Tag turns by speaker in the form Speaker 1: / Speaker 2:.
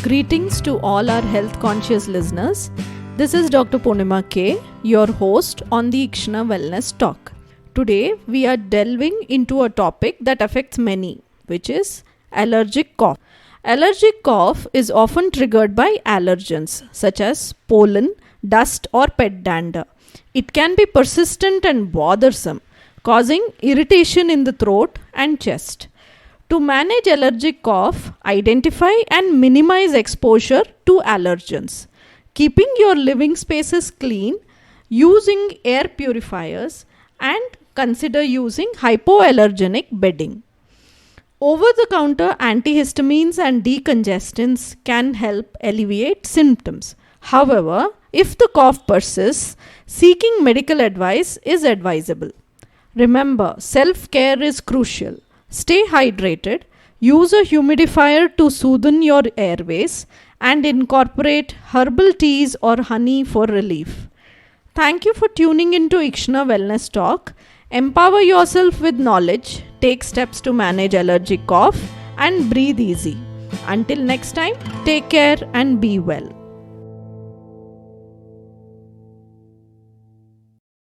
Speaker 1: Greetings to all our health conscious listeners. This is Dr. Purnima K, your host on the Ikshana Wellness Talk. Today we are delving into a topic that affects many, which is allergic cough. Allergic cough is often triggered by allergens such as pollen, dust or pet dander. It can be persistent and bothersome, causing irritation in the throat and chest. To manage allergic cough, identify and minimize exposure to allergens. Keeping your living spaces clean, using air purifiers, and consider using hypoallergenic bedding. Over-the-counter antihistamines and decongestants can help alleviate symptoms. However, if the cough persists, seeking medical advice is advisable. Remember, self-care is crucial. Stay hydrated, use a humidifier to soothe your airways, and incorporate herbal teas or honey for relief. Thank you for tuning into Ikshana Wellness Talk. Empower yourself with knowledge, take steps to manage allergic cough, and breathe easy. Until next time, take care and be well.